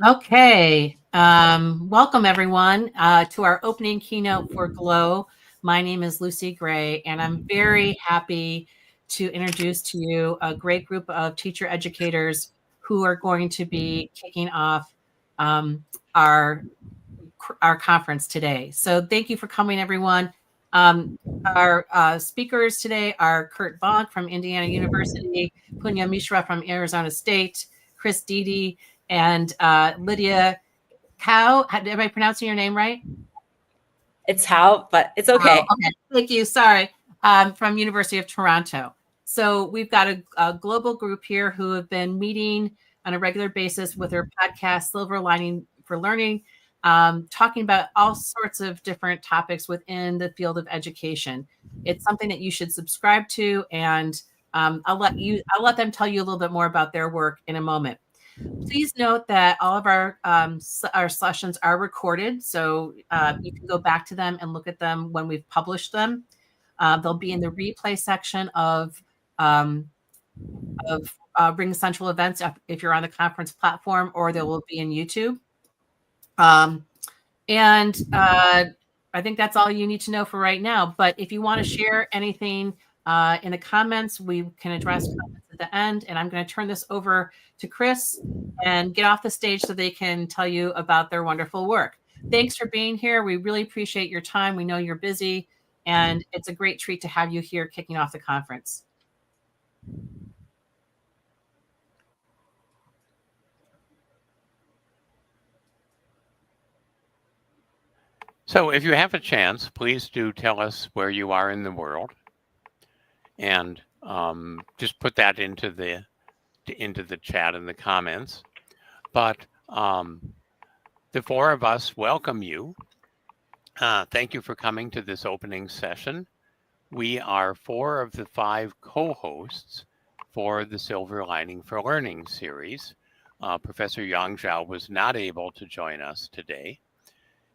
Okay, welcome everyone to our opening keynote for GLOW. My name is Lucy Gray, and I'm very happy to introduce to you a great group of teacher educators who are going to be kicking off our conference today. So thank you for coming, everyone. Our speakers today are Curt Bonk from Indiana University, Punya Mishra from Arizona State, Dede, and Lydia Cow. Am I pronouncing your name right? It's how, but it's okay. Oh, okay. Thank you. Sorry. From University of Toronto. So we've got a global group here who have been meeting on a regular basis with their podcast, Silver Lining for Learning, talking about all sorts of different topics within the field of education. It's something that you should subscribe to, and I'll let them tell you a little bit more about their work in a moment. Please note that all of our sessions are recorded, so you can go back to them and look at them when we've published them. They'll be in the replay section of Ring Central events if you're on the conference platform, or they will be in YouTube. And I think that's all you need to know for right now. But if you want to share anything in the comments, we can address comments at the end. And I'm going to turn this over to Chris and get off the stage so they can tell you about their wonderful work. Thanks for being here. We really appreciate your time. We know you're busy, and it's a great treat to have you here kicking off the conference. So if you have a chance, please do tell us where you are in the world, and just put that into the chat in the comments. But the four of us welcome you. Thank you for coming to this opening session. We are 4 of the 5 co-hosts for the Silver Lining for Learning series. Professor Yang Zhao was not able to join us today.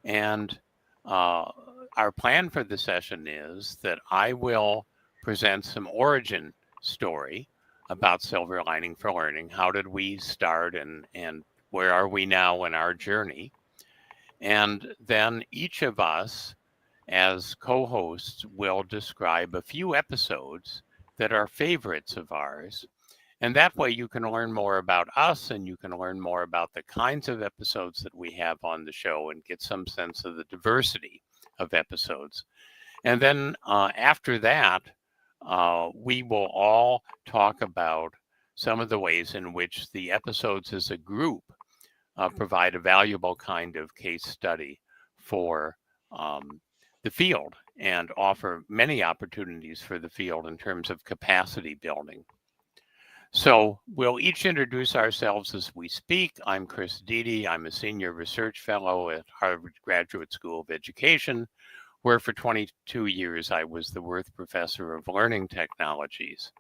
And our plan for the session is that I will present some origin story about Silver Lining for Learning. How did we start, and where are we now in our journey? And then each of us as co-hosts will describe a few episodes that are favorites of ours. And that way you can learn more about us, and you can learn more about the kinds of episodes that we have on the show and get some sense of the diversity of episodes. And then after that, we will all talk about some of the ways in which the episodes as a group provide a valuable kind of case study for the field, and offer many opportunities for the field in terms of capacity building. So we'll each introduce ourselves as we speak. I'm Dede. I'm a senior research fellow at Harvard Graduate School of Education, where for 22 years I was the Worth Professor of Learning Technologies.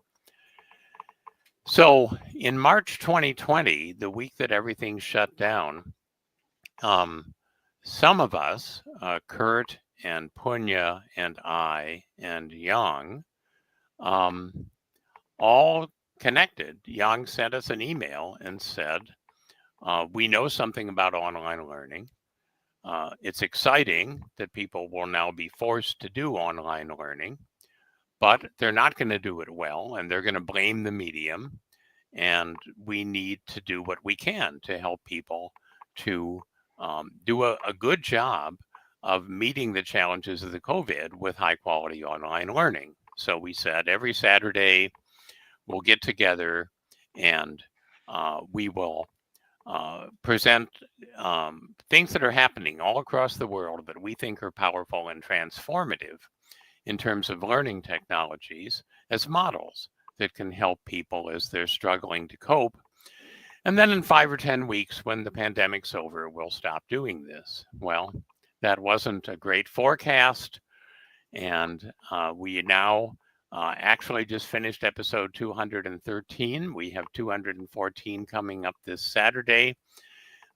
So in March 2020, the week that everything shut down, some of us, Curt and Punya and I and Yang, all connected. Yang sent us an email and said, we know something about online learning. It's exciting that people will now be forced to do online learning, but they're not going to do it well, and they're going to blame the medium. And we need to do what we can to help people to do a good job of meeting the challenges of the COVID with high quality online learning. So we said every Saturday we'll get together, and we will present things that are happening all across the world that we think are powerful and transformative in terms of learning technologies as models that can help people as they're struggling to cope. And then in 5 or 10 weeks, when the pandemic's over, we'll stop doing this. Well, that wasn't a great forecast. And we now actually just finished episode 213. We have 214 coming up this Saturday.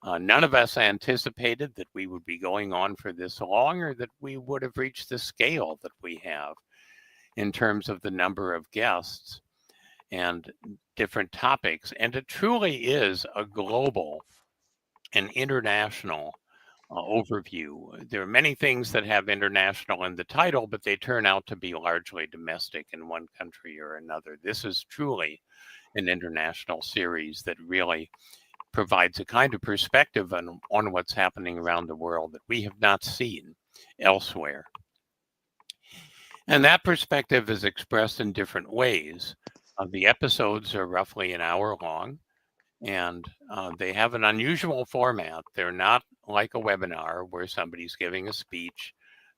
None of us anticipated that we would be going on for this long, or that we would have reached the scale that we have in terms of the number of guests and different topics. And it truly is a global an international overview. There are many things that have international in the title, but they turn out to be largely domestic in one country or another. This is truly an international series that really provides a kind of perspective on what's happening around the world that we have not seen elsewhere. And that perspective is expressed in different ways. The episodes are roughly an hour long, and they have an unusual format. They're not like a webinar where somebody's giving a speech.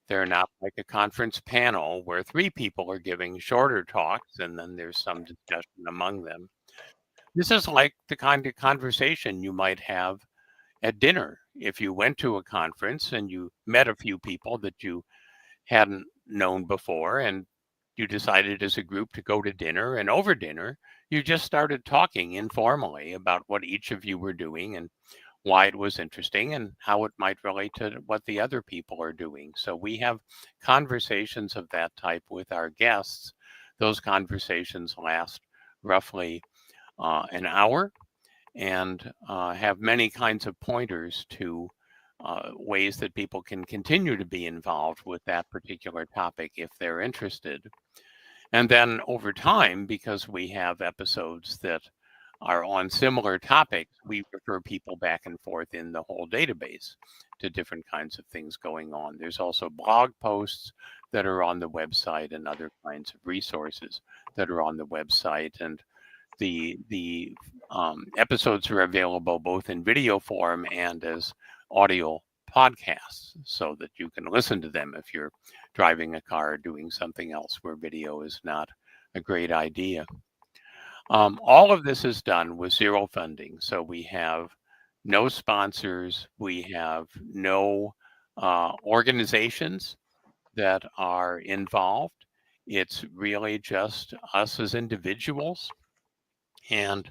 They're not like a conference panel where 3 people are giving shorter talks and then there's some discussion among them. This is like the kind of conversation you might have at dinner. If you went to a conference and you met a few people that you hadn't known before and you decided as a group to go to dinner, and over dinner, you just started talking informally about what each of you were doing and why it was interesting and how it might relate to what the other people are doing. So we have conversations of that type with our guests. Those conversations last roughly an hour and have many kinds of pointers to ways that people can continue to be involved with that particular topic if they're interested. And then over time, because we have episodes that are on similar topics, we refer people back and forth in the whole database to different kinds of things going on. There's also blog posts that are on the website and other kinds of resources that are on the website. And the episodes are available both in video form and as audio podcasts so that you can listen to them if you're driving a car or doing something else where video is not a great idea. All of this is done with zero funding. So we have no sponsors. We have no organizations that are involved. It's really just us as individuals. And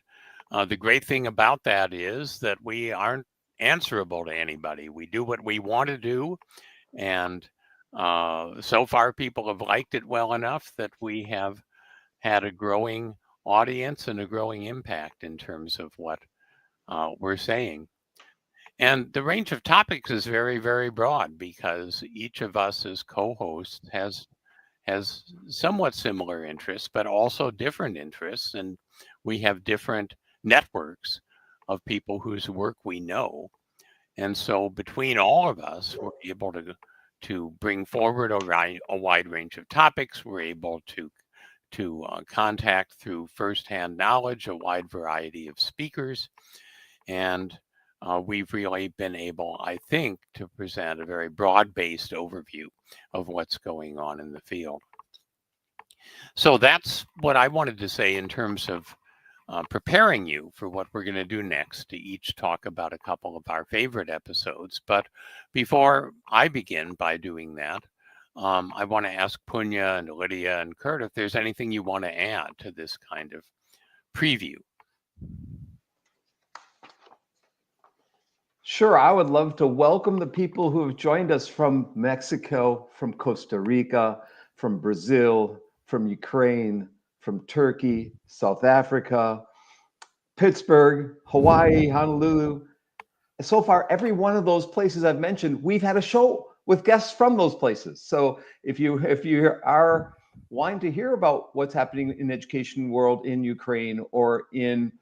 the great thing about that is that we aren't answerable to anybody. We do what we want to do. And so far, people have liked it well enough that we have had a growing audience and a growing impact in terms of what we're saying. And the range of topics is very, very broad because each of us as co-hosts has somewhat similar interests, but also different interests. And we have different networks of people whose work we know. And so between all of us, we're able to bring forward a wide range of topics. We're able to contact through firsthand knowledge a wide variety of speakers. And we've really been able, I think, to present a very broad-based overview of what's going on in the field. So that's what I wanted to say in terms of preparing you for what we're going to do next, to each talk about a couple of our favorite episodes. But before I begin by doing that, I want to ask Punya and Lydia and Curt if there's anything you want to add to this kind of preview. Sure, I would love to welcome the people who have joined us from Mexico, from Costa Rica, from Brazil, from Ukraine, from Turkey, South Africa, Pittsburgh, Hawaii, Honolulu. So far, every one of those places I've mentioned, we've had a show with guests from those places. So if you are wanting to hear about what's happening in the education world in Ukraine or in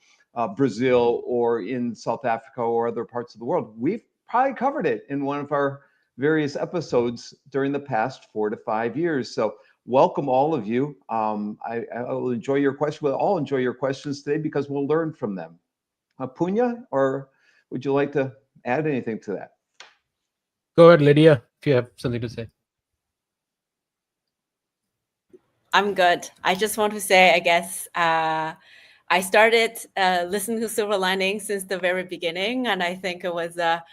Brazil or in South Africa or other parts of the world, we've probably covered it in one of our various episodes during the past 4 to 5 years. So welcome all of you. I will enjoy your questions. We'll all enjoy your questions today because we'll learn from them. Punya, or would you like to add anything to that? Go ahead, Lydia, if you have something to say. I'm good. I just want to say, I guess, I started listening to Silver Lining since the very beginning, and I think I was a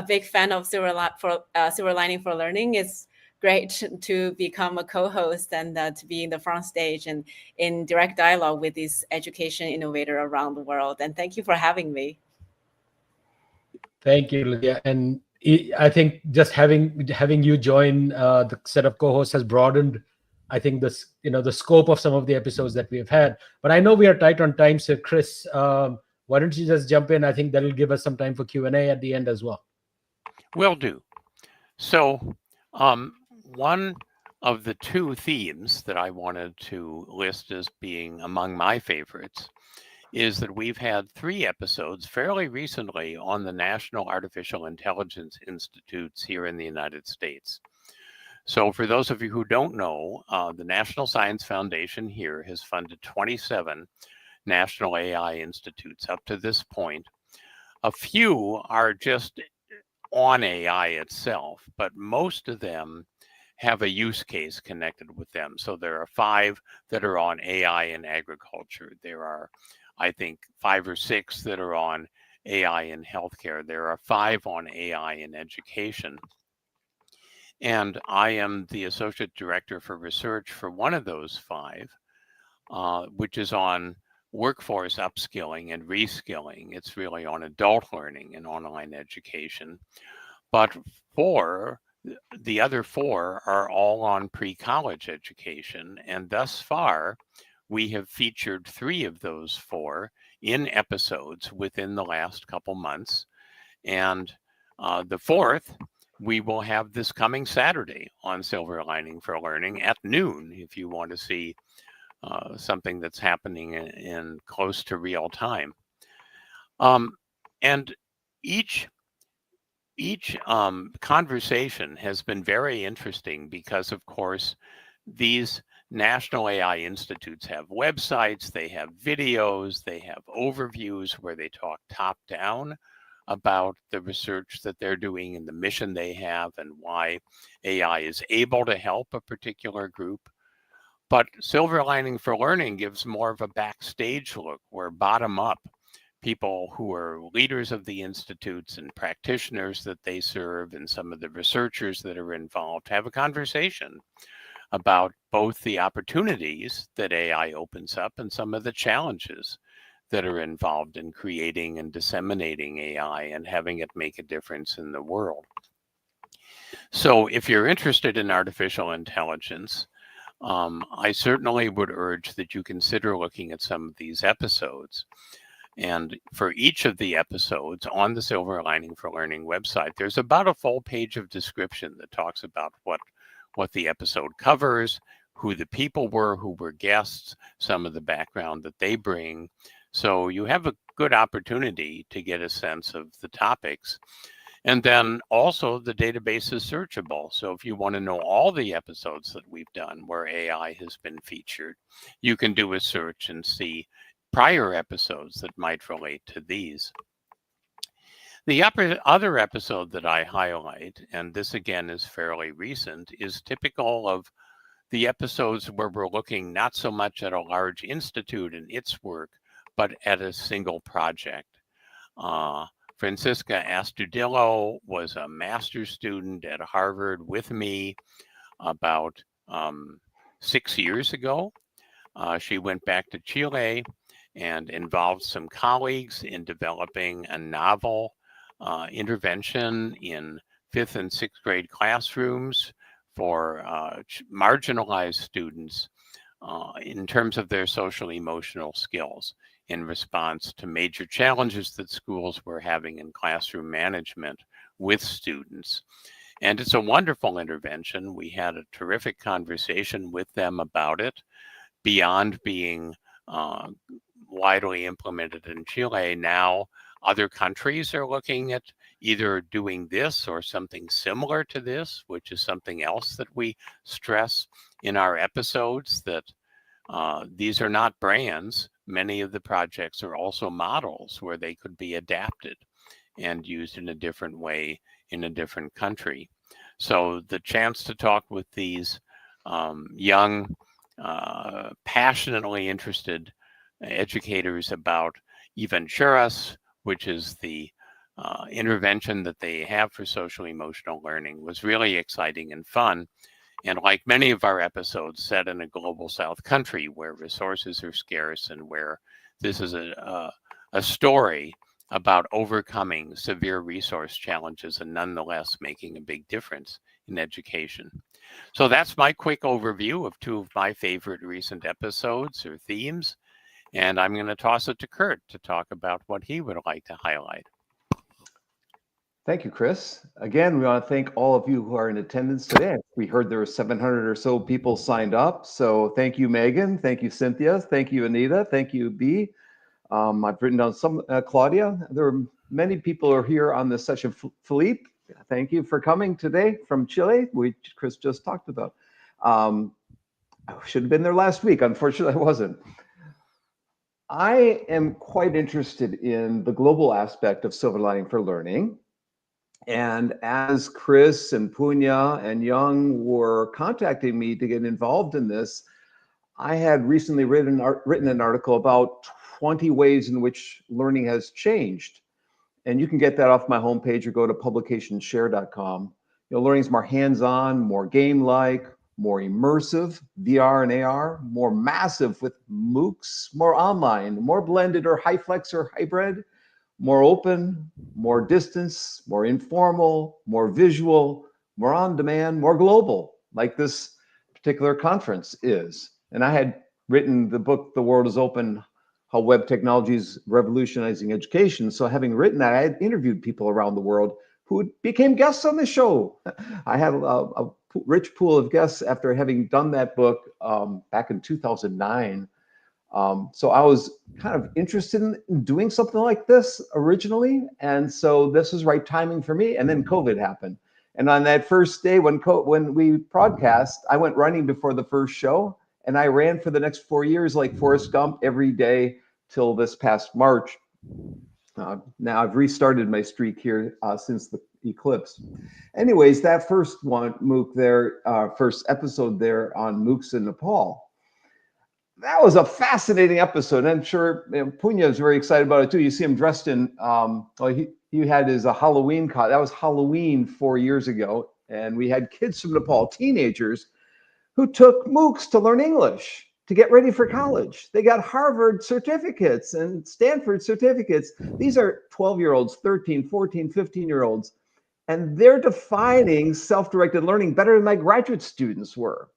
big fan of Silver Lining for Learning. It's great to become a co-host and to be in the front stage and in direct dialogue with these education innovators around the world. And thank you for having me. Thank you, Lydia. And I think just having you join the set of co-hosts has broadened, I think, the scope of some of the episodes that we have had. But I know we are tight on time, so Chris, why don't you just jump in? I think that'll give us some time for Q&A at the end as well. Will do. So one of the two themes that I wanted to list as being among my favorites is that we've had 3 episodes fairly recently on the National Artificial Intelligence Institutes here in the United States. So for those of you who don't know, the National Science Foundation here has funded 27 national AI institutes up to this point. A few are just on AI itself, but most of them have a use case connected with them. So there are 5 that are on AI in agriculture. There are, I think, 5 or 6 that are on AI in healthcare. There are 5 on AI in education. And I am the Associate Director for Research for one of those 5, which is on workforce upskilling and reskilling. It's really on adult learning and online education. But the other 4 are all on pre-college education. And thus far, we have featured 3 of those 4 in episodes within the last couple months. And the 4th, we will have this coming Saturday on Silver Lining for Learning at noon, if you want to see something that's happening in close to real time. And each conversation has been very interesting because, of course, these national AI institutes have websites, they have videos, they have overviews where they talk top down about the research that they're doing and the mission they have and why AI is able to help a particular group. But Silver Lining for Learning gives more of a backstage look, where bottom up, people who are leaders of the institutes and practitioners that they serve and some of the researchers that are involved have a conversation about both the opportunities that AI opens up and some of the challenges that are involved in creating and disseminating AI and having it make a difference in the world. So if you're interested in artificial intelligence, I certainly would urge that you consider looking at some of these episodes. And for each of the episodes on the Silver Lining for Learning website, there's about a full page of description that talks about what the episode covers, who the people were, who were guests, some of the background that they bring. So you have a good opportunity to get a sense of the topics. And then also the database is searchable. So if you want to know all the episodes that we've done where AI has been featured, you can do a search and see prior episodes that might relate to these. The other episode that I highlight, and this again is fairly recent, is typical of the episodes where we're looking not so much at a large institute and its work, but at a single project. Francisca Astudillo was a master's student at Harvard with me about 6 years ago. She went back to Chile and involved some colleagues in developing a novel intervention in 5th and 6th grade classrooms for marginalized students in terms of their social emotional skills in response to major challenges that schools were having in classroom management with students. And it's a wonderful intervention. We had a terrific conversation with them about it. Beyond being widely implemented in Chile, now other countries are looking at either doing this or something similar to this, which is something else that we stress in our episodes, that these are not brands. Many of the projects are also models where they could be adapted and used in a different way in a different country. So the chance to talk with these young, passionately interested educators about Eventuras, which is the intervention that they have for social emotional learning, was really exciting and fun. And like many of our episodes, set in a global South country where resources are scarce and where this is a story about overcoming severe resource challenges and nonetheless making a big difference in education. So that's my quick overview of 2 of my favorite recent episodes or themes. And I'm going to toss it to Curt to talk about what he would like to highlight. Thank you, Chris. Again, we want to thank all of you who are in attendance today. We heard there were 700 or so people signed up. So thank you, Megan. Thank you, Cynthia. Thank you, Anita. Thank you, B. I've written down some, Claudia. There are many people who are here on this session. Philippe, thank you for coming today from Chile, which Chris just talked about. I should have been there last week. Unfortunately, I wasn't. I am quite interested in the global aspect of silver lining for learning. And as Chris and Punya and Young were contacting me to get involved in this, I had recently written an article about 20 ways in which learning has changed. And you can get that off my homepage or go to publicationshare.com. Learning is more hands-on, more game-like, more immersive, VR and AR, more massive with MOOCs, more online, more blended or high-flex or hybrid, more open, more distance, more informal, more visual, more on demand, more global, like this particular conference is. And I had written the book, The World is Open, How Web Technology is Revolutionizing Education. So having written that, I had interviewed people around the world who became guests on the show. I had a rich pool of guests after having done that book back in 2009. So I was kind of interested in doing something like this originally. And so this was right timing for me. And then COVID happened. And on that first day when we broadcast, I went running before the first show. And I ran for the next 4 years like Forrest Gump every day till this past March. Now I've restarted my streak here since the eclipse. Anyways, that first MOOC there, first episode there on MOOCs in Nepal, that was a fascinating episode. I'm sure Punya is very excited about it too. You see him dressed in, he had his Halloween costume. That was Halloween 4 years ago. And we had kids from Nepal, teenagers, who took MOOCs to learn English, to get ready for college. They got Harvard certificates and Stanford certificates. These are 12-year-olds, 13, 14, 15-year-olds. And they're defining self-directed learning better than my graduate students were.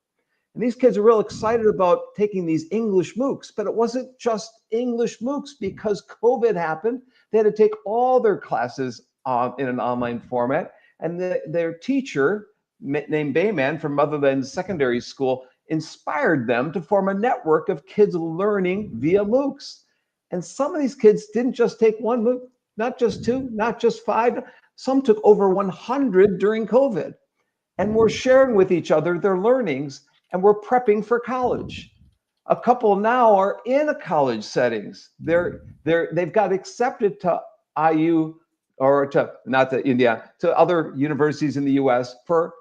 And these kids are real excited about taking these English MOOCs, but it wasn't just English MOOCs because COVID happened. They had to take all their classes in an online format. And their teacher, named Bayman from Motherland Secondary School, inspired them to form a network of kids learning via MOOCs. And some of these kids didn't just take one MOOC, not just two, not just five. Some took over 100 during COVID. And we're sharing with each other their learnings, and we're prepping for college. A couple now are in a college settings. They've got accepted to IU or not to India, to other universities in the US for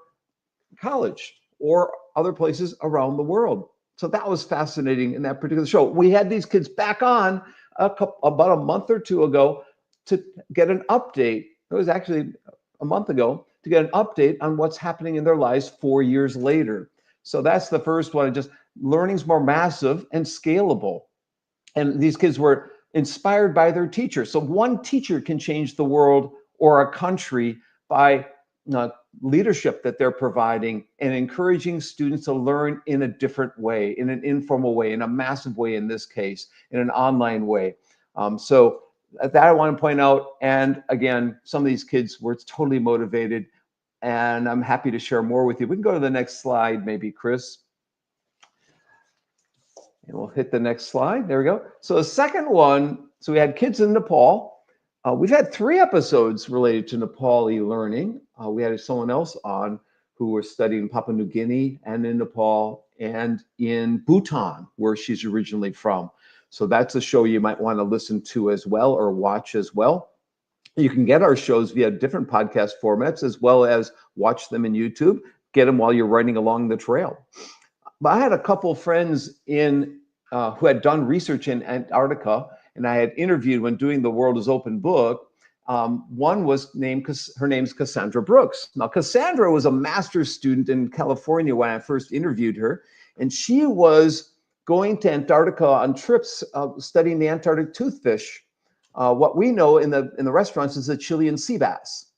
college or other places around the world. So that was fascinating in that particular show. We had these kids back on about a month or two ago to get an update. It was actually a month ago to get an update on what's happening in their lives 4 years later. So that's the first one. Just learning's more massive and scalable. And these kids were inspired by their teacher. So one teacher can change the world or a country by leadership that they're providing and encouraging students to learn in a different way, in an informal way, in a massive way in this case, in an online way. So that I want to point out. And again, some of these kids were totally motivated, and I'm happy to share more with you. We can go to the next slide, maybe, Chris. And we'll hit the next slide. There we go. So the second one, so we had kids in Nepal. We've had 3 episodes related to Nepal e-learning. We had someone else on who was studying Papua New Guinea and in Nepal and in Bhutan, where she's originally from. So that's a show you might want to listen to as well or watch as well. You can get our shows via different podcast formats as well as watch them in YouTube. Get them while you're running along the trail. But I had a couple friends who had done research in Antarctica, and I had interviewed when doing the World is Open book. One was her name's Cassandra Brooks. Now, Cassandra was a master's student in California when I first interviewed her, and she was going to Antarctica on trips studying the Antarctic toothfish. What we know in the restaurants is the Chilean sea bass.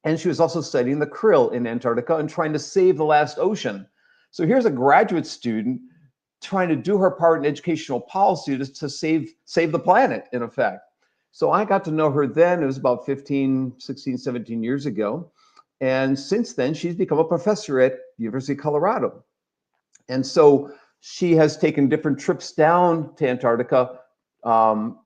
And she was also studying the krill in Antarctica and trying to save the last ocean. So here's a graduate student trying to do her part in educational policy to save the planet, in effect. So I got to know her then. It was about 15, 16, 17 years ago. And since then, she's become a professor at University of Colorado. And so she has taken different trips down to Antarctica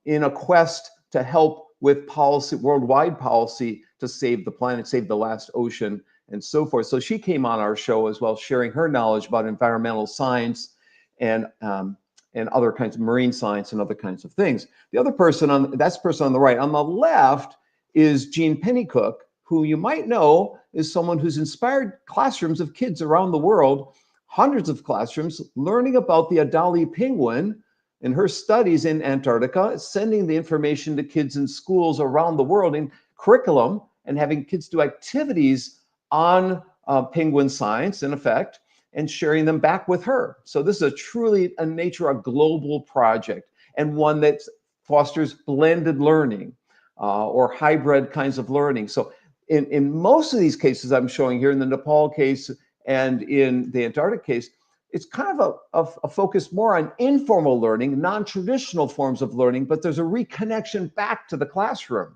in a quest to help with policy, worldwide policy, to save the planet, save the last ocean, and so forth. So she came on our show as well, sharing her knowledge about environmental science and other kinds of marine science and other kinds of things. The other person that's the person on the right. On the left is Jean Pennycook, who you might know is someone who's inspired classrooms of kids around the world, hundreds of classrooms, learning about the Adelie penguin in her studies in Antarctica, sending the information to kids in schools around the world in curriculum and having kids do activities on penguin science, in effect, and sharing them back with her. So this is a truly a global project, and one that fosters blended learning or hybrid kinds of learning. So in most of these cases I'm showing here, in the Nepal case and in the Antarctic case, it's kind of a focus more on informal learning, non-traditional forms of learning, but there's a reconnection back to the classroom.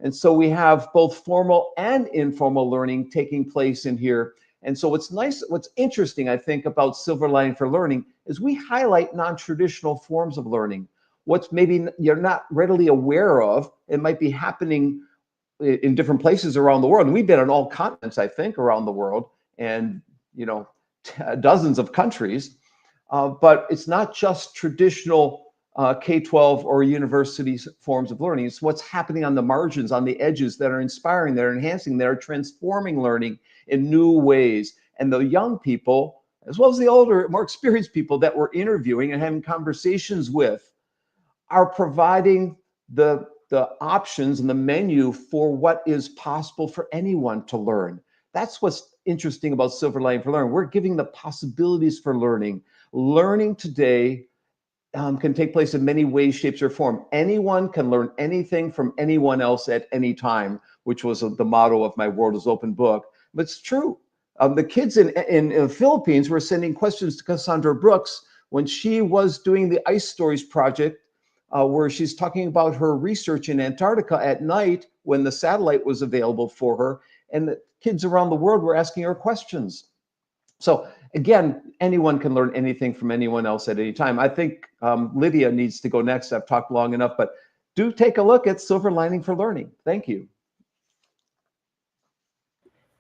And so we have both formal and informal learning taking place in here. And so what's interesting, I think, about Silver Lining for Learning is we highlight non-traditional forms of learning. What's maybe you're not readily aware of, it might be happening in different places around the world. And we've been on all continents, I think, around the world, and dozens of countries. But it's not just traditional K-12 or university forms of learning. It's what's happening on the margins, on the edges, that are inspiring, that are enhancing, that are transforming learning in new ways. And the young people, as well as the older, more experienced people that we're interviewing and having conversations with, are providing the options and the menu for what is possible for anyone to learn. That's what's interesting about Silver Lining for Learning. We're giving the possibilities for learning. Learning today can take place in many ways, shapes, or form. Anyone can learn anything from anyone else at any time, which was the motto of my World is Open book. But it's true. The kids in the Philippines were sending questions to Cassandra Brooks when she was doing the Ice Stories project, where she's talking about her research in Antarctica at night when the satellite was available for her, and the kids around the world were asking her questions. So again, anyone can learn anything from anyone else at any time. I think Lydia needs to go next. I've talked long enough, but do take a look at Silver Lining for Learning. Thank you.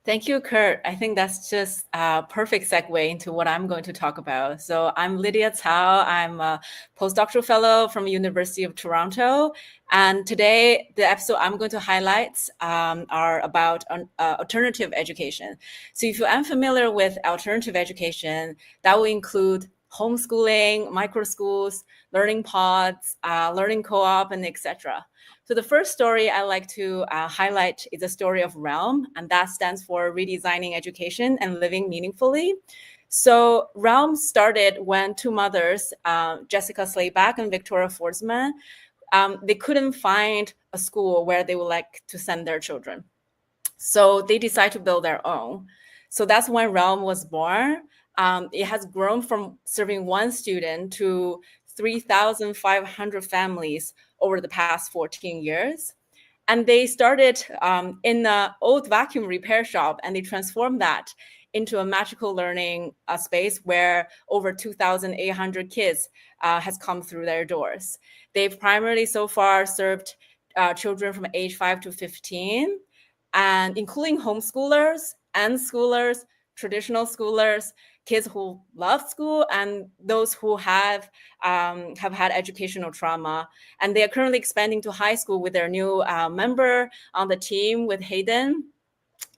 Thank you, Curt. I think that's just a perfect segue into what I'm going to talk about. So I'm Lydia Cao. I'm a postdoctoral fellow from the University of Toronto. And today, the episode I'm going to highlight are about alternative education. So if you are familiar with alternative education, that will include homeschooling, microschools, learning pods, learning co-op, and etc. So the first story I like to highlight is the story of Realm, and that stands for Redesigning Education and Living Meaningfully. So Realm started when two mothers, Jessica Slayback and Victoria Forsman, they couldn't find a school where they would like to send their children. So they decided to build their own. So that's when Realm was born. It has grown from serving one student to 3,500 families over the past 14 years. And they started in an old vacuum repair shop, and they transformed that into a magical learning space where over 2,800 kids has come through their doors. They've primarily so far served children from age 5 to 15, and including homeschoolers and schoolers, traditional schoolers, kids who love school, and those who have had educational trauma. And they are currently expanding to high school with their new member on the team, with Hayden.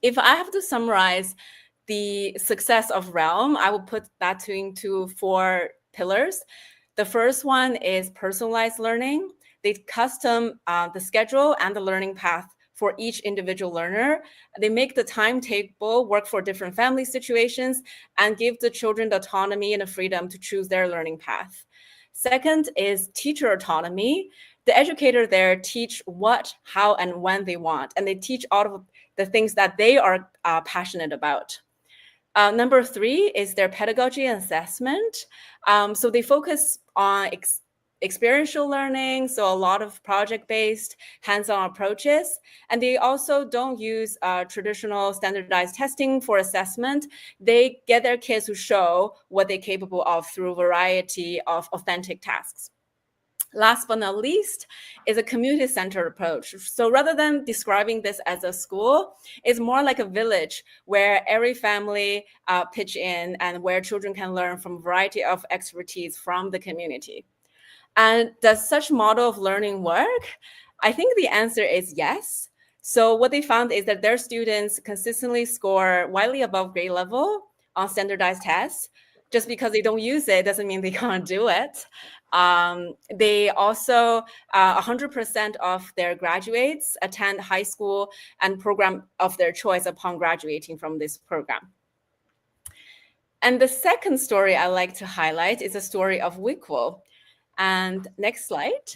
If I have to summarize the success of Realm, I will put that into 4 pillars. The first one is personalized learning. They custom the schedule and the learning path for each individual learner. They make the timetable work for different family situations and give the children the autonomy and the freedom to choose their learning path. Second is teacher autonomy. The educator there teach what, how, and when they want, and they teach all of the things that they are passionate about. Number 3 is their pedagogy and assessment. So they focus on experiential learning, so a lot of project-based hands-on approaches. And they also don't use traditional standardized testing for assessment. They get their kids to show what they're capable of through a variety of authentic tasks. Last but not least is a community-centered approach. So rather than describing this as a school, it's more like a village where every family pitch in and where children can learn from a variety of expertise from the community. And does such model of learning work? I think the answer is yes. So what they found is that their students consistently score widely above grade level on standardized tests. Just because they don't use it doesn't mean they can't do it. They also, 100% of their graduates attend high school and program of their choice upon graduating from this program. And the second story I like to highlight is a story of Wickwo. And next slide.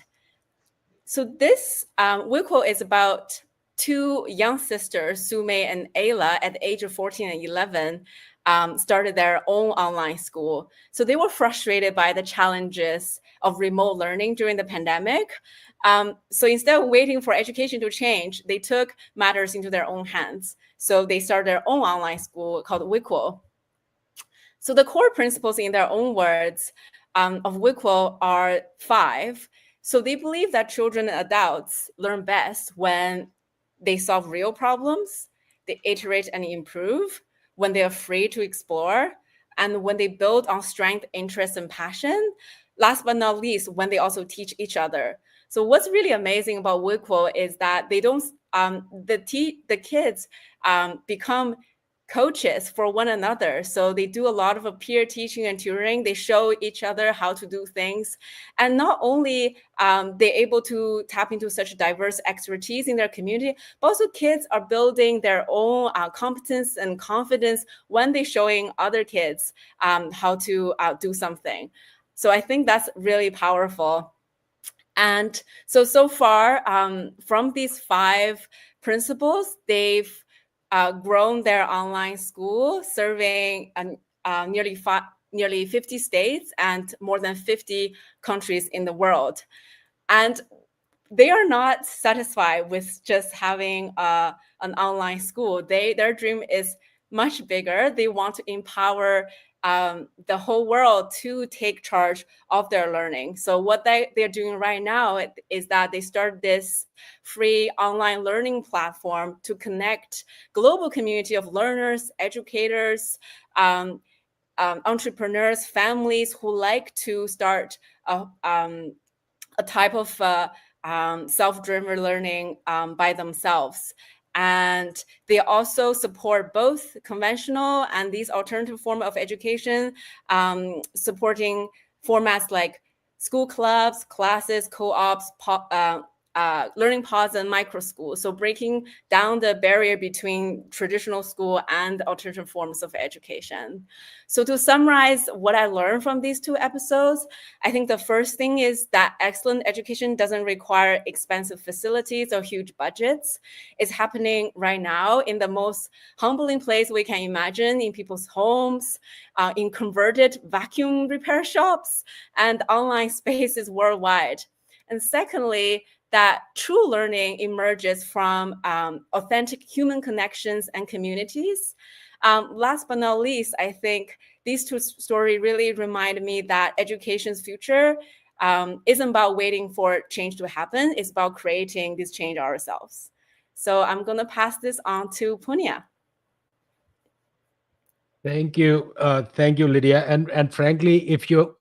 So this Wickwo is about 2 young sisters, Sume and Ayla, at the age of 14 and 11, started their own online school. So they were frustrated by the challenges of remote learning during the pandemic. So instead of waiting for education to change, they took matters into their own hands. So they started their own online school called Wickwo. So the core principles, in their own words, of Wickwo are 5. So they believe that children and adults learn best when they solve real problems, they iterate and improve, when they are free to explore, and when they build on strength, interest, and passion. Last but not least, when they also teach each other. So what's really amazing about Wickwo is that they don't, the kids become coaches for one another. So they do a lot of peer teaching and tutoring. They show each other how to do things. And not only they're able to tap into such diverse expertise in their community, but also kids are building their own competence and confidence when they're showing other kids how to do something. So I think that's really powerful. And so far, from these 5 principles, they've grown their online school, serving nearly 50 states and more than 50 countries in the world. And they are not satisfied with just having an online school. Their dream is much bigger. They want to empower the whole world to take charge of their learning. So what they're doing right now is that they start this free online learning platform to connect global community of learners, educators, entrepreneurs, families who like to start a type of self-driven learning by themselves. And they also support both conventional and these alternative forms of education, supporting formats like school clubs, classes, co-ops, learning pods, and micro schools. So breaking down the barrier between traditional school and alternative forms of education. So to summarize what I learned from these 2 episodes, I think the first thing is that excellent education doesn't require expensive facilities or huge budgets. It's happening right now in the most humbling place we can imagine, in people's homes, in converted vacuum repair shops, and online spaces worldwide. And secondly, that true learning emerges from authentic human connections and communities. Last but not least, I think these 2 stories really remind me that education's future isn't about waiting for change to happen. It's about creating this change ourselves. So I'm going to pass this on to Punya. Thank you, Lydia. And frankly, if you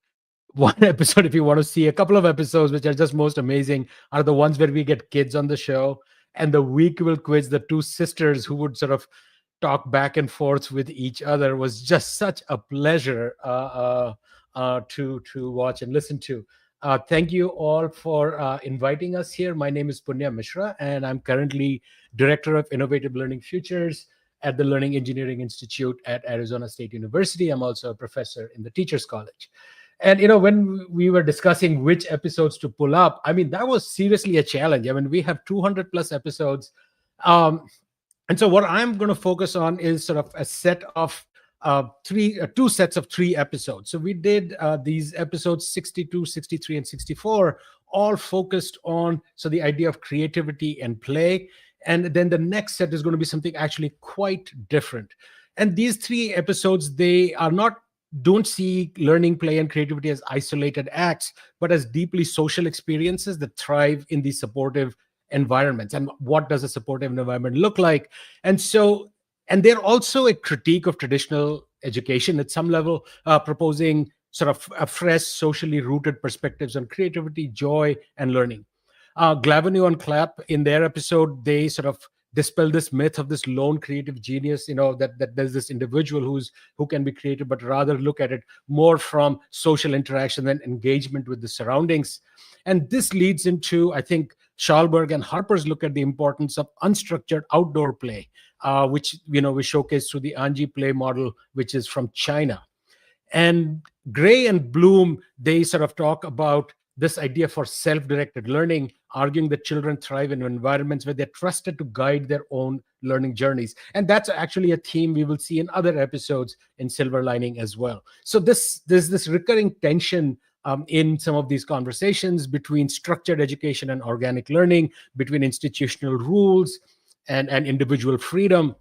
one episode, if you want to see a couple of episodes which are just most amazing, are the ones where we get kids on the show, and the week will quiz the 2 sisters who would sort of talk back and forth with each other. Was just such a pleasure to watch and listen to. Thank you all for inviting us here. My name is Punya Mishra, and I'm currently Director of Innovative Learning Futures at the Learning Engineering Institute at Arizona State University. I'm also a professor in the Teachers College. And, when we were discussing which episodes to pull up, I mean, that was seriously a challenge. I mean, we have 200 plus episodes. And so what I'm going to focus on is sort of a set of two sets of 3 episodes. So we did these episodes 62, 63, and 64, all focused on the idea of creativity and play. And then the next set is going to be something actually quite different. And these 3 episodes, they are not don't see learning, play, and creativity as isolated acts, but as deeply social experiences that thrive in these supportive environments. And what does a supportive environment look like? And they're also a critique of traditional education at some level, proposing sort of a fresh, socially rooted perspectives on creativity, joy, and learning. Glavenue and Clapp, in their episode, they sort of dispel this myth of this lone creative genius, that there's this individual who can be creative, but rather look at it more from social interaction and engagement with the surroundings. And this leads into, I think, Schalberg and Harper's look at the importance of unstructured outdoor play, which we showcase through the Anji play model, which is from China. And Gray and Bloom, they sort of talk about this idea for self-directed learning, arguing that children thrive in environments where they're trusted to guide their own learning journeys. And that's actually a theme we will see in other episodes in Silver Lining as well. So there's this recurring tension in some of these conversations between structured education and organic learning, between institutional rules and individual freedom.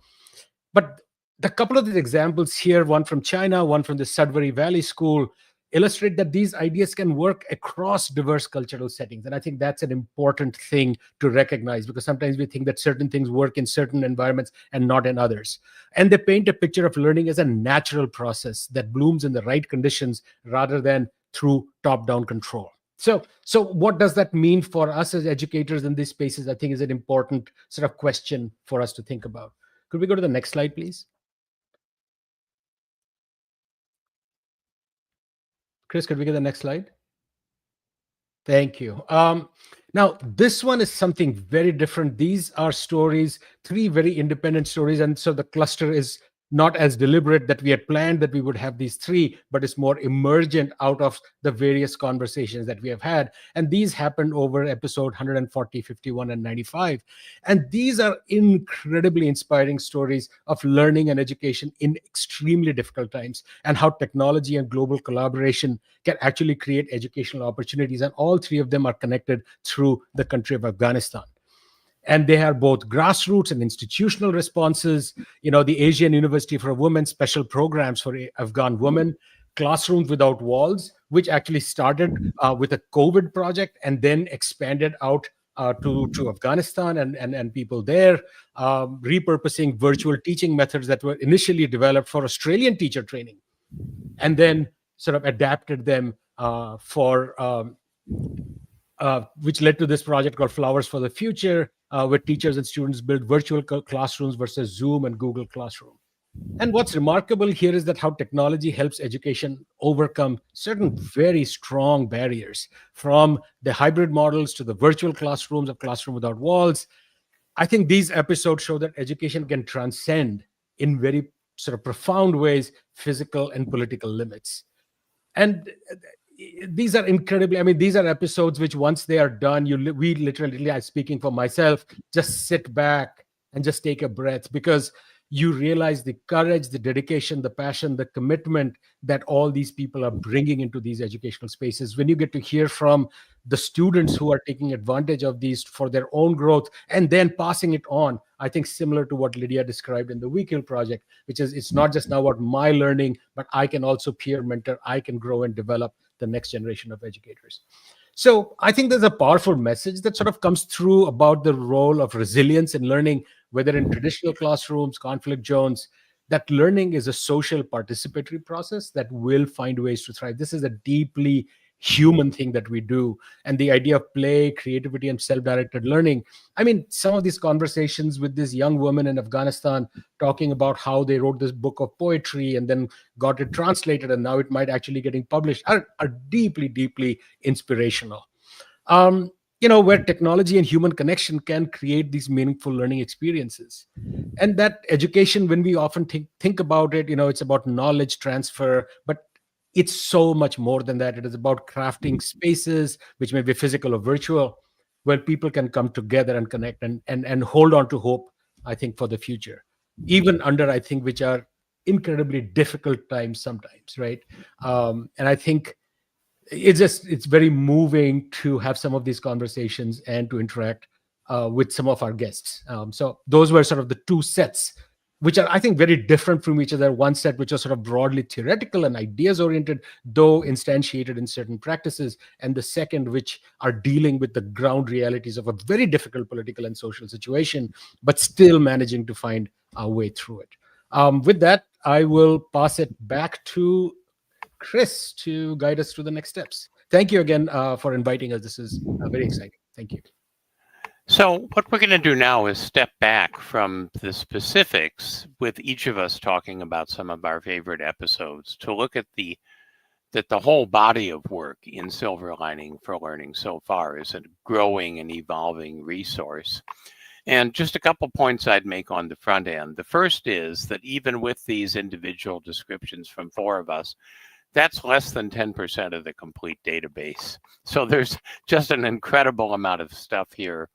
But the couple of these examples here, one from China, one from the Sudbury Valley School, illustrate that these ideas can work across diverse cultural settings. And I think that's an important thing to recognize, because sometimes we think that certain things work in certain environments and not in others. And they paint a picture of learning as a natural process that blooms in the right conditions rather than through top-down control. So what does that mean for us as educators in these spaces? I think is an important sort of question for us to think about. Could we go to the next slide, please? Chris, could we get the next slide? Thank you. Now, this one is something very different. These are stories, 3 very independent stories. And so the cluster is not as deliberate that we had planned that we would have these 3, but it's more emergent out of the various conversations that we have had. And these happened over episode 140, 51, and 95. And these are incredibly inspiring stories of learning and education in extremely difficult times, and how technology and global collaboration can actually create educational opportunities. And all 3 of them are connected through the country of Afghanistan. And they are both grassroots and institutional responses. The Asian University for Women special programs for Afghan women, Classrooms Without Walls, which actually started with a COVID project and then expanded out to Afghanistan and people there, repurposing virtual teaching methods that were initially developed for Australian teacher training, and then sort of adapted them which led to this project called Flowers for the Future, where teachers and students build virtual classrooms versus Zoom and Google Classroom. And what's remarkable here is that how technology helps education overcome certain very strong barriers, from the hybrid models to the virtual classrooms of Classroom Without Walls. I think these episodes show that education can transcend in very sort of profound ways physical and political limits. And these are incredibly, these are episodes which, once they are done, we literally, I'm speaking for myself, just sit back and just take a breath, because you realize the courage, the dedication, the passion, the commitment that all these people are bringing into these educational spaces. When you get to hear from the students who are taking advantage of these for their own growth and then passing it on, I think similar to what Lydia described in the WeKill project, which is, it's not just now about my learning, but I can also peer mentor, I can grow and develop the next generation of educators. So I think there's a powerful message that sort of comes through about the role of resilience in learning, whether in traditional classrooms, conflict zones, that learning is a social participatory process that will find ways to thrive. This is a deeply human thing that we do. And the idea of play, creativity, and self-directed learning. Some of these conversations with this young woman in Afghanistan talking about how they wrote this book of poetry and then got it translated, and now it might actually getting published, are deeply, deeply inspirational. Where technology and human connection can create these meaningful learning experiences. And that education, when we often think about it, it's about knowledge transfer, but it's so much more than that. It is about crafting spaces, which may be physical or virtual, where people can come together and connect and hold on to hope, I think, for the future, even under, I think, which are incredibly difficult times sometimes, right? And I think it's very moving to have some of these conversations and to interact with some of our guests. So those were sort of the two sets, which are, I think, very different from each other. One set which was sort of broadly theoretical and ideas oriented, though instantiated in certain practices, and the second which are dealing with the ground realities of a very difficult political and social situation, but still managing to find our way through it. With that, I will pass it back to Chris to guide us through the next steps. Thank you again for inviting us. This is very exciting. Thank you. So what we're going to do now is step back from the specifics, with each of us talking about some of our favorite episodes, to look at the whole body of work in Silver Lining for Learning so far is a growing and evolving resource. And just a couple points I'd make on the front end. The first is that even with these individual descriptions from 4 of us, that's less than 10% of the complete database. So there's just an incredible amount of stuff here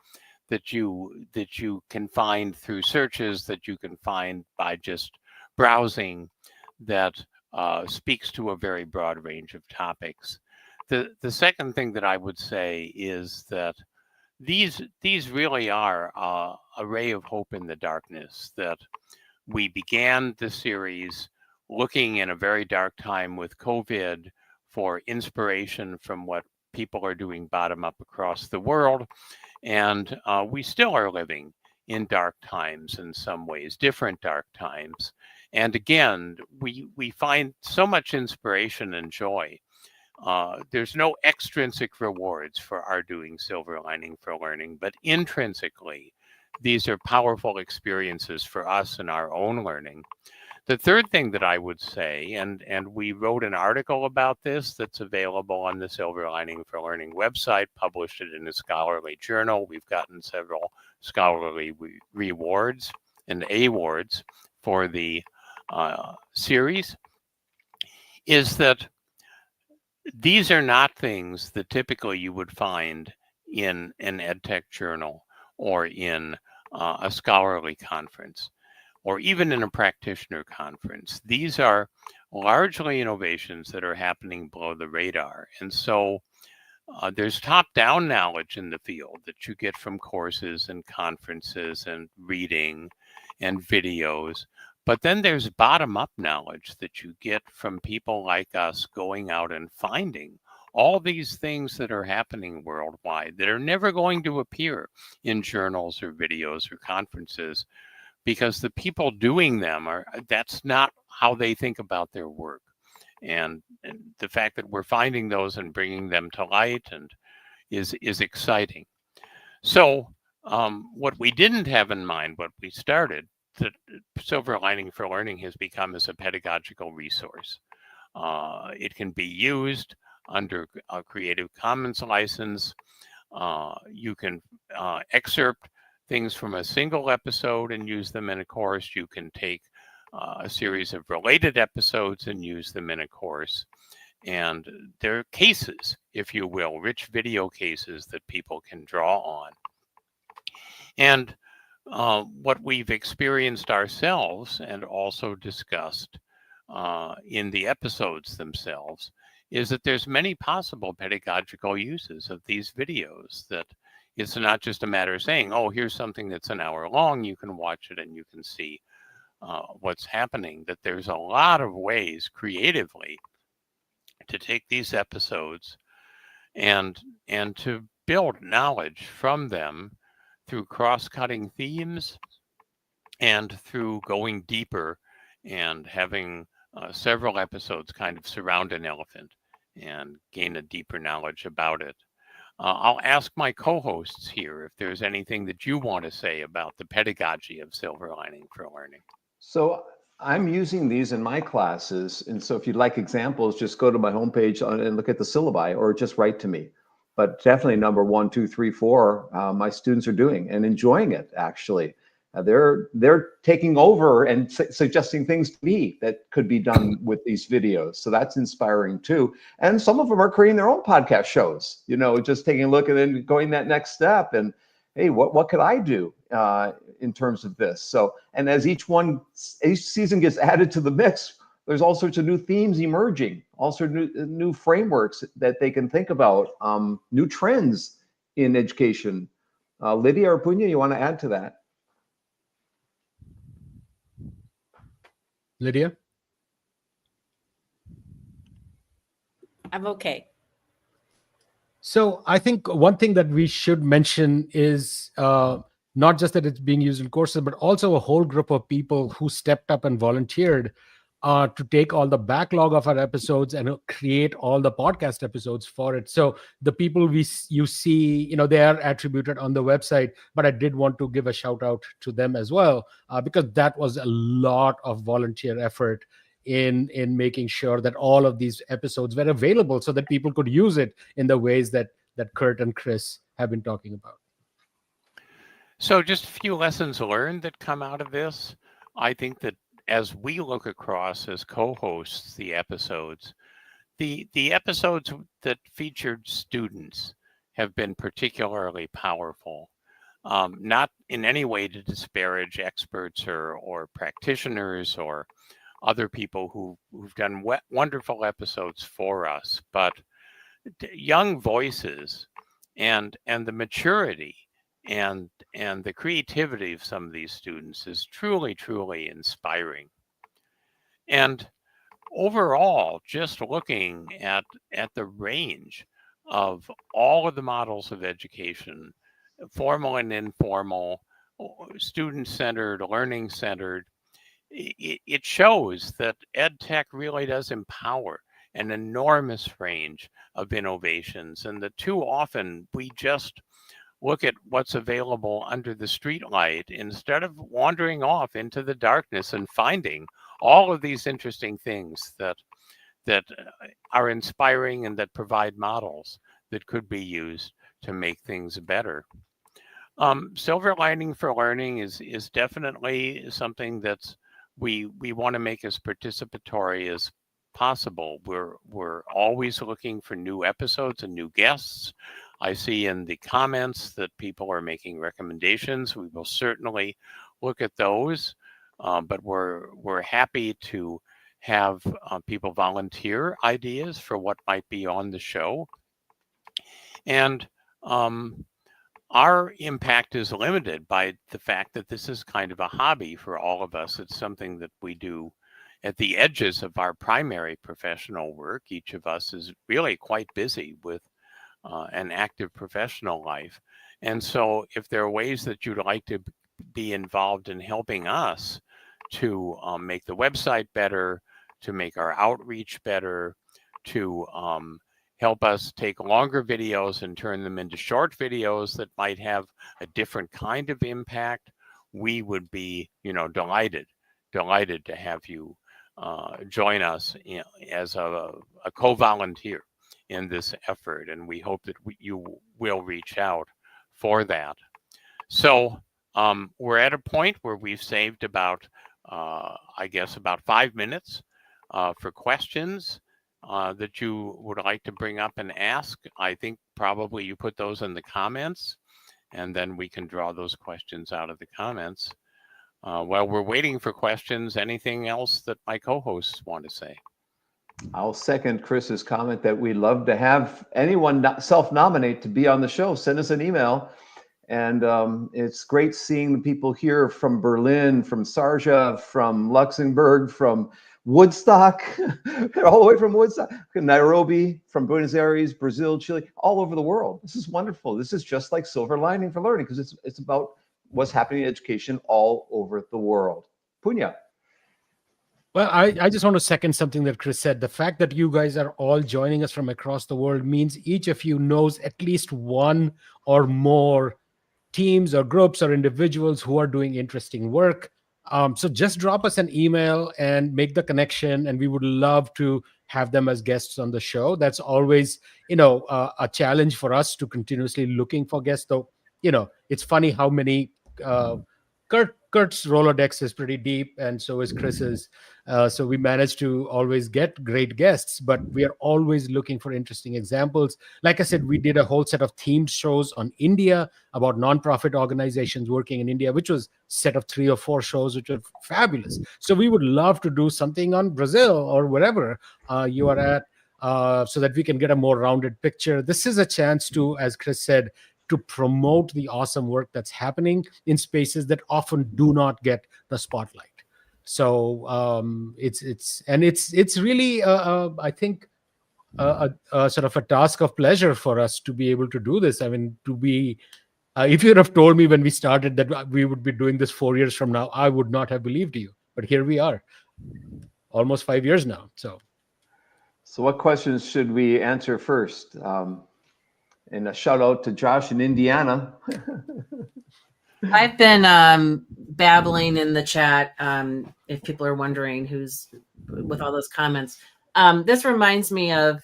that you can find through searches, that you can find by just browsing, that speaks to a very broad range of topics. The second thing that I would say is that these really are a ray of hope in the darkness, that we began the series looking in a very dark time with COVID for inspiration from what people are doing bottom up across the world. And we still are living in dark times in some ways, different dark times. And again, we find so much inspiration and joy. There's no extrinsic rewards for our doing Silver Lining for Learning, but intrinsically, these are powerful experiences for us in our own learning. The third thing that I would say, and we wrote an article about this that's available on the Silver Lining for Learning website, published it in a scholarly journal. We've gotten several scholarly rewards and awards for the series, is that these are not things that typically you would find in an EdTech journal or in a scholarly conference, or even in a practitioner conference. These are largely innovations that are happening below the radar. And so there's top-down knowledge in the field that you get from courses and conferences and reading and videos. But then there's bottom-up knowledge that you get from people like us going out and finding all these things that are happening worldwide that are never going to appear in journals or videos or conferences, because the people doing them that's not how they think about their work. And the fact that we're finding those and bringing them to light and is exciting. So what we didn't have in mind, what we started, that Silver Lining for Learning has become as a pedagogical resource. It can be used under a Creative Commons license. You can excerpt things from a single episode and use them in a course. You can take a series of related episodes and use them in a course. And there are cases, if you will, rich video cases that people can draw on. And what we've experienced ourselves and also discussed in the episodes themselves is that there's many possible pedagogical uses of these videos, that it's not just a matter of saying, oh, here's something that's an hour long, you can watch it and you can see what's happening, that there's a lot of ways creatively to take these episodes and to build knowledge from them through cross-cutting themes and through going deeper and having several episodes kind of surround an elephant and gain a deeper knowledge about it. I'll ask my co-hosts here if there's anything that you want to say about the pedagogy of Silver Lining for Learning. So I'm using these in my classes. And so if you'd like examples, just go to my homepage and look at the syllabi, or just write to me. But definitely number 1, 2, 3, 4, my students are doing and enjoying it, actually. They're taking over and suggesting things to me that could be done with these videos. So that's inspiring too. And some of them are creating their own podcast shows, just taking a look and then going that next step. And hey, what could I do in terms of this? So, and as each season gets added to the mix, there's all sorts of new themes emerging, all sorts of new frameworks that they can think about, new trends in education. Lydia or Punya, you want to add to that? Lydia? I'm okay. So I think one thing that we should mention is not just that it's being used in courses, but also a whole group of people who stepped up and volunteered to take all the backlog of our episodes and create all the podcast episodes for it. So the people you see, they are attributed on the website, but I did want to give a shout out to them as well, because that was a lot of volunteer effort in making sure that all of these episodes were available so that people could use it in the ways that Curt and Chris have been talking about. So just a few lessons learned that come out of this. I think that as we look across as co-hosts the episodes, the episodes that featured students have been particularly powerful. Not in any way to disparage experts or practitioners or other people who've done wonderful episodes for us, but young voices and the maturity and the creativity of some of these students is truly inspiring. And overall, just looking at the range of all of the models of education, formal and informal, student-centered, learning-centered, it shows that ed tech really does empower an enormous range of innovations, and that too often we just look at what's available under the streetlight instead of wandering off into the darkness and finding all of these interesting things that are inspiring and that provide models that could be used to make things better. Silver lining for learning is definitely something that's we want to make as participatory as possible. We're always looking for new episodes and new guests. I see in the comments that people are making recommendations. We will certainly look at those, but we're happy to have people volunteer ideas for what might be on the show. And our impact is limited by the fact that this is kind of a hobby for all of us. It's something that we do at the edges of our primary professional work. Each of us is really quite busy with an active professional life. And so if there are ways that you'd like to be involved in helping us to make the website better, to make our outreach better, to help us take longer videos and turn them into short videos that might have a different kind of impact, we would be, delighted to have you join us as a co-volunteer in this effort. And we hope that you will reach out for that. So we're at a point where we've saved about 5 minutes for questions that you would like to bring up and ask. I think probably you put those in the comments, and then we can draw those questions out of the comments. While we're waiting for questions, anything else that my co-hosts want to say? I'll second Chris's comment that we'd love to have anyone self-nominate to be on the show. Send us an email. And it's great seeing the people here from Berlin, from Sharjah, from Luxembourg, from Woodstock, all the way from Woodstock, Nairobi, from Buenos Aires, Brazil, Chile, all over the world. This is wonderful. This is just like silver lining for learning, because it's about what's happening in education all over the world. Punya. Well, I just want to second something that Chris said. The fact that you guys are all joining us from across the world means each of you knows at least one or more teams or groups or individuals who are doing interesting work. So just drop us an email and make the connection, and we would love to have them as guests on the show. That's always, a challenge for us to continuously looking for guests. Though, it's funny how many Curt's Rolodex is pretty deep, and so is Chris's. So we managed to always get great guests, but we are always looking for interesting examples. Like I said, we did a whole set of themed shows on India about nonprofit organizations working in India, which was a set of 3 or 4 shows, which were fabulous. So we would love to do something on Brazil or wherever you are at, so that we can get a more rounded picture. This is a chance to, as Chris said, to promote the awesome work that's happening in spaces that often do not get the spotlight. So it's really I think a sort of a task of pleasure for us to be able to do this. I mean, to be if you'd have told me when we started that we would be doing this 4 years from now, I would not have believed you. But here we are, almost 5 years now. So what questions should we answer first? And a shout out to Josh in Indiana. I've been babbling in the chat. If people are wondering who's with all those comments, this reminds me of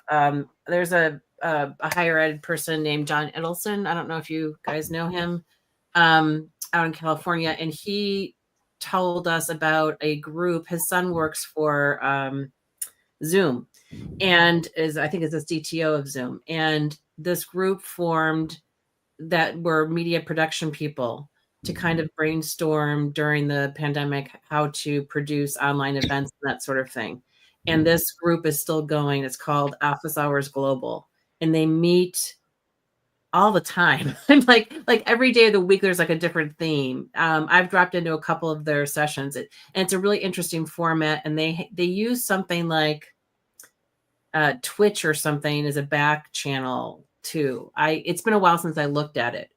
there's a higher ed person named John Edelson. I don't know if you guys know him, out in California, and he told us about a group. His son works for Zoom, and I think is this DTO of Zoom, and this group formed that were media production people to kind of brainstorm during the pandemic how to produce online events and that sort of thing. And this group is still going. It's called Office Hours Global, and they meet all the time. like every day of the week, there's like a different theme. I've dropped into a couple of their sessions, and it's a really interesting format. And they use something like Twitch or something as a back channel too. It's been a while since I looked at it.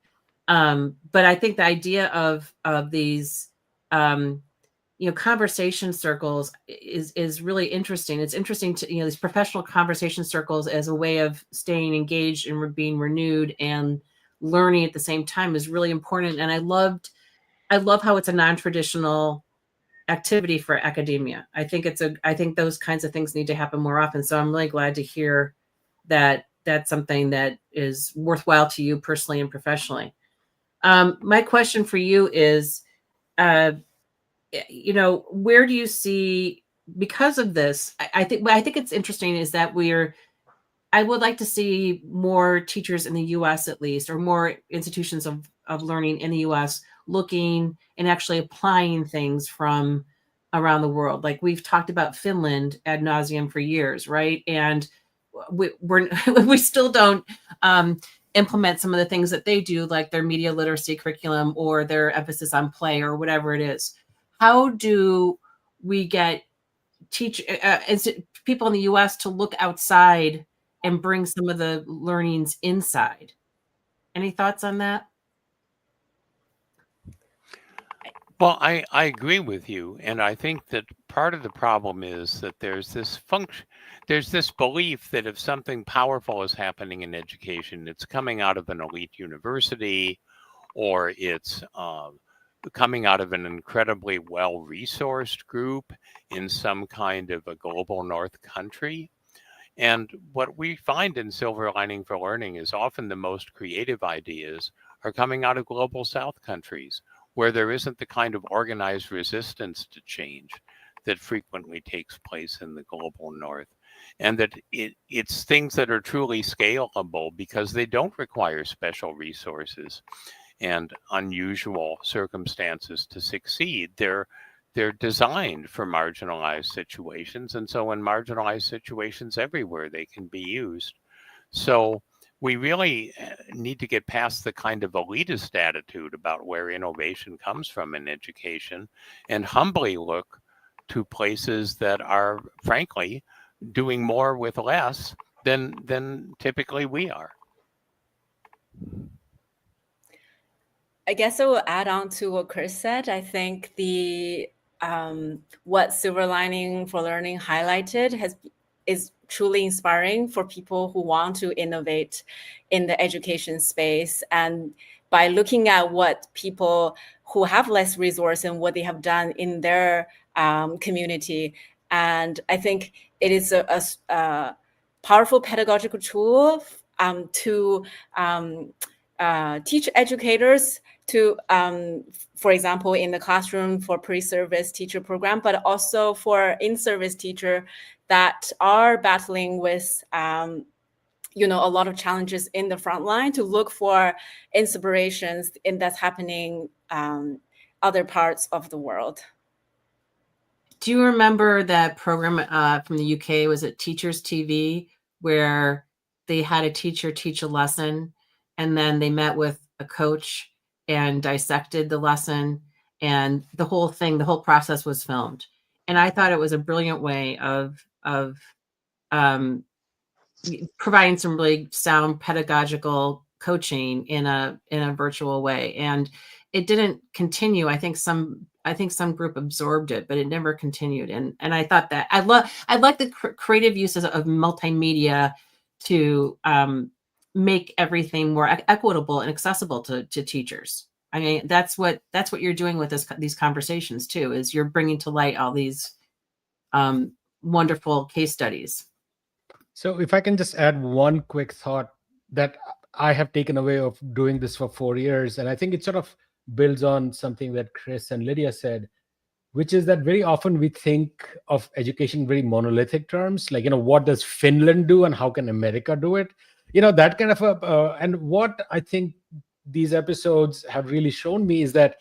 But I think the idea of these conversation circles is really interesting. It's interesting to these professional conversation circles as a way of staying engaged and being renewed and learning at the same time is really important. And I love how it's a non-traditional activity for academia. I think those kinds of things need to happen more often. So I'm really glad to hear that that's something that is worthwhile to you personally and professionally. My question for you is, where do you see, because of this, I think it's interesting is that I would like to see more teachers in the US at least, or more institutions of learning in the US looking and actually applying things from around the world. Like we've talked about Finland ad nauseum for years, right? And we still don't implement some of the things that they do, like their media literacy curriculum or their emphasis on play or whatever it is. How do we get people in the US to look outside and bring some of the learnings inside? Any thoughts on that? Well, I agree with you, and I think that part of the problem is that there's this belief that if something powerful is happening in education, it's coming out of an elite university, or it's coming out of an incredibly well-resourced group in some kind of a global north country. And what we find in Silver Lining for Learning is often the most creative ideas are coming out of global south countries, where there isn't the kind of organized resistance to change that frequently takes place in the global north. And that it's things that are truly scalable because they don't require special resources and unusual circumstances to succeed. They're designed for marginalized situations. And so in marginalized situations everywhere, they can be used. So we really need to get past the kind of elitist attitude about where innovation comes from in education and humbly look to places that are, frankly, doing more with less than typically we are. I guess I will add on to what Chris said. I think what Silver Lining for Learning highlighted is truly inspiring for people who want to innovate in the education space. And by looking at what people who have less resource and what they have done in their community. And I think it is a powerful pedagogical tool to teach educators to, for example, in the classroom for pre-service teacher program, but also for in-service teacher that are battling with a lot of challenges in the front line, to look for inspirations in that's happening other parts of the world. Do you remember that program from the UK? Was it Teachers TV, where they had a teacher teach a lesson, and then they met with a coach and dissected the lesson, and the whole process was filmed. And I thought it was a brilliant way of providing some really sound pedagogical coaching in a virtual way. And it didn't continue. I think some group absorbed it, but it never continued. And I thought that I like the creative uses of multimedia to make everything more equitable and accessible to teachers. I mean, that's what you're doing with these conversations too, is you're bringing to light all these wonderful case studies. So if I can just add one quick thought that I have taken away of doing this for 4 years, and I think it sort of builds on something that Chris and Lydia said, which is that very often we think of education in very monolithic terms, like, what does Finland do and how can America do it? That kind of and what I think these episodes have really shown me is that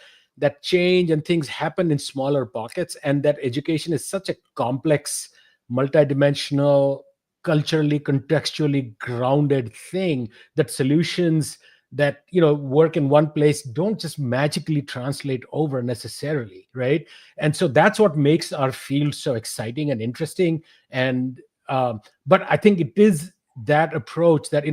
change and things happen in smaller pockets, and that education is such a complex, multidimensional, culturally, contextually grounded thing, that solutions that work in one place don't just magically translate over necessarily, right? And so that's what makes our field so exciting and interesting. And but I think it is that approach that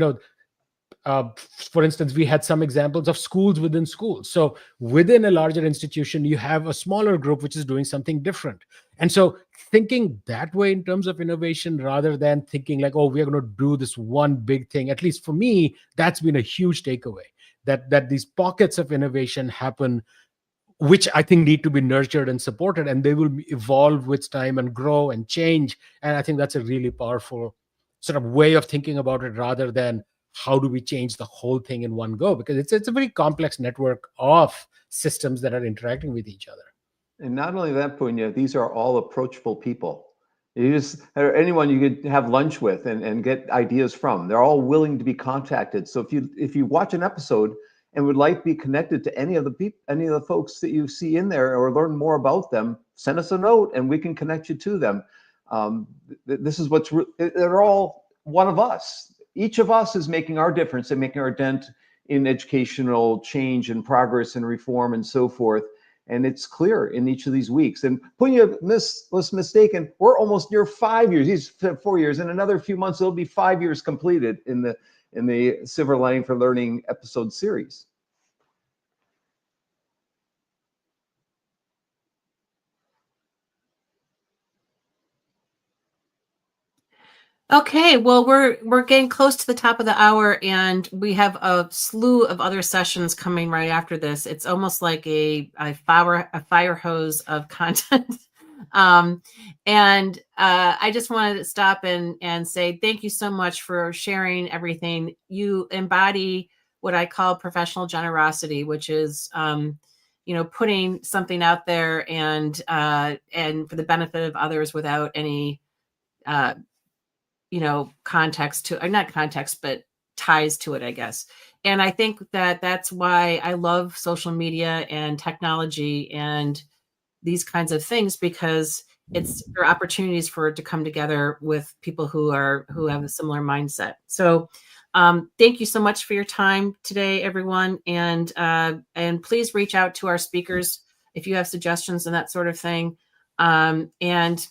for instance, we had some examples of schools within schools. So within a larger institution, you have a smaller group which is doing something different. And so thinking that way in terms of innovation, rather than thinking like, oh, we are going to do this one big thing, at least for me, that's been a huge takeaway, that these pockets of innovation happen, which I think need to be nurtured and supported, and they will evolve with time and grow and change. And I think that's a really powerful sort of way of thinking about it, rather than how do we change the whole thing in one go, because it's a very complex network of systems that are interacting with each other. And not only that, Punya, these are all approachable people. You just, or anyone you could have lunch with and get ideas from. They're all willing to be contacted. So if you watch an episode and would like to be connected to any of the folks that you see in there, or learn more about them, send us a note and we can connect you to them. This is they're all one of us. Each of us is making our difference and making our dent in educational change and progress and reform and so forth. And it's clear in each of these weeks. And Punya was mistaken. We're almost near 5 years. He's 4 years. In another few months, it'll be 5 years completed in the Silver Lining for Learning episode series. Okay, well, we're getting close to the top of the hour, and we have a slew of other sessions coming right after this. It's almost like a fire hose of content. And I just wanted to stop and say thank you so much for sharing everything. You embody what I call professional generosity, which is putting something out there and for the benefit of others without any context to, or not context, but ties to it, I guess. And I think that's why I love social media and technology and these kinds of things, because there are opportunities for it to come together with people who have a similar mindset. So thank you so much for your time today, everyone. And please reach out to our speakers if you have suggestions and that sort of thing. And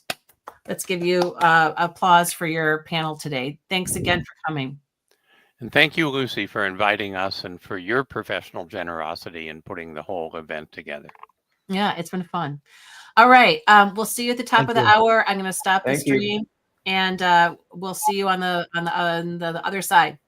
let's give you applause for your panel today. Thanks again for coming. And thank you, Lucy, for inviting us and for your professional generosity in putting the whole event together. Yeah, it's been fun. All right. We'll see you at the top of the hour. I'm going to stop the stream, and we'll see you on the other side.